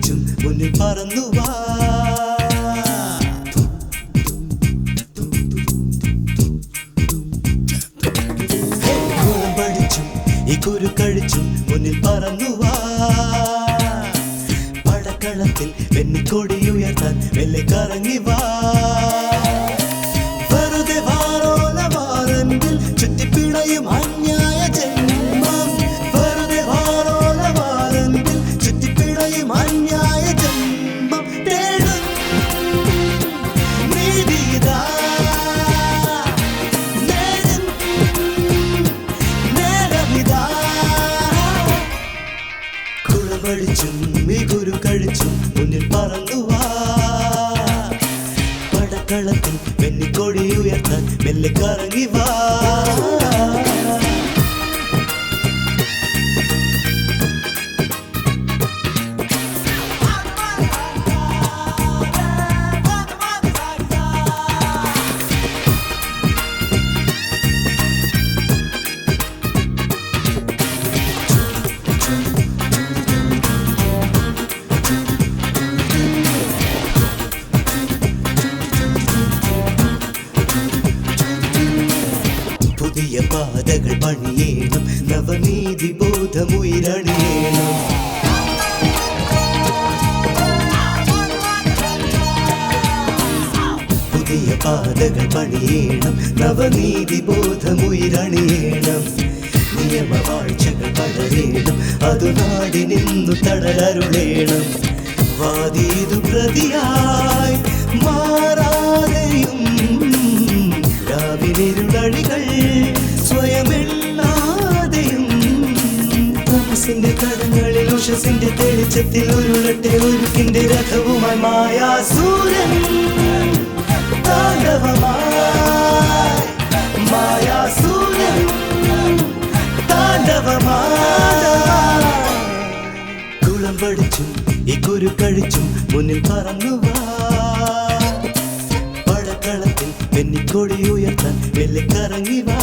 കളിച്ചും മുന്നിൽ പറന്നു വാ പഠിച്ചും ഈ കുരു കഴിച്ചും മുന്നിൽ പറന്നു വാ പടക്കളത്തിൽ വെന്നിക്കൊടിയുയർത്താൻ മെല്ലെ കറങ്ങി വാ വെറുതെ വാരോല വാറെങ്കിൽ ചുറ്റിപ്പിണയും അന്യായ ജന്മം വെറുതെ വാരോല വാറെങ്കിൽ ചുറ്റിപ്പിണയും അന്യായ ജന്മം തേടും നീതിതാ നേടും നേരമിതാ കുളപടിച്ചും ഈ കുരു കഴിച്ചും മുന്നിൽ പറന്നു വാ പടക്കളത്തിൽ വെന്നിക്കൊടിയുയർത്താൻ മെല്ലെ കറങ്ങി വാ പുതിയ പാതകൾ പണിയേണം നവനീതി ബോധമുയരണിയേണം പുതിയ പാതകൾ പണിയേണം നവനീതി ബോധമുയരണിയേണം നിയമവാഴ്ചകൾ പടരേണം അതു നാടിനിന്നു തടരരുളേണം വാദീതു പ്രതിയായി മാറാതെയും രാവിലിരുളഴികൾ സ്വയമെണ്ണാതെയും തമസിന്റെ കടങ്ങളിൽ ഉഷസിന്റെ തെളിച്ചത്തിൽ ഉരുളട്ടെ ഒരുക്കിന്റെ രഥവുമായി മായാസൂരൻ താണ്ഡവമായി മായാസൂരൻ താണ്ഡവമായി കുളം പഠിച്ചും ഈ കുരു കഴിച്ചും മുന്നിൽ പറന്നു വാ പടക്കളത്തിൽ വെന്നിക്കൊടിയുയർത്താൻ മെല്ലെ കറങ്ങി വാ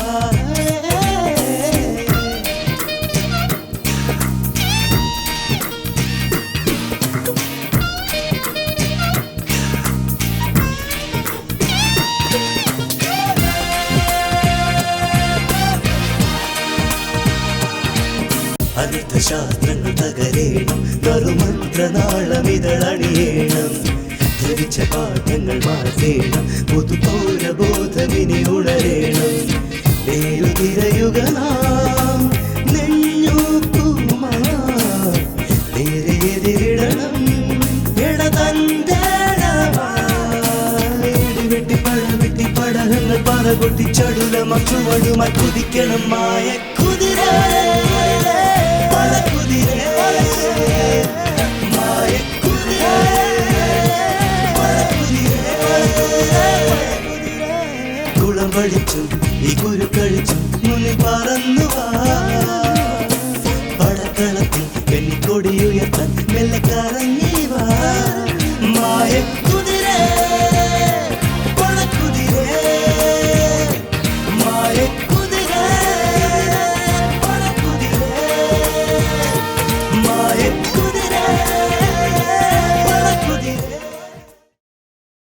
അനർത്ഥശാസ്ത്രങ്ങൾ തകരേണം നറുമന്ത്രനാളമിതളണിയേണം ധരിച്ച പാഠങ്ങൾ മാറ്റേണം പുതുപൗരബോധമിനി ഉണരേണം നേരുതിരയുക നാം നെഞ്ഞൂക്കുമാ നേരെതിരിടണം വെട്ടി പഴവെട്ടി പടകങ്ങൾ പറകൊട്ടി ചടുലമ ചുവടുമായി കുതിക്കണം മായ കുതിര കുളം പഠിച്ചും ഈ കുരു കഴിച്ചും മുന്നിൽ പറന്നു വാ പടക്കളത്തിൽ വെന്നിക്കൊടിയുയർത്താൻ മെല്ലെ കറങ്ങി വാ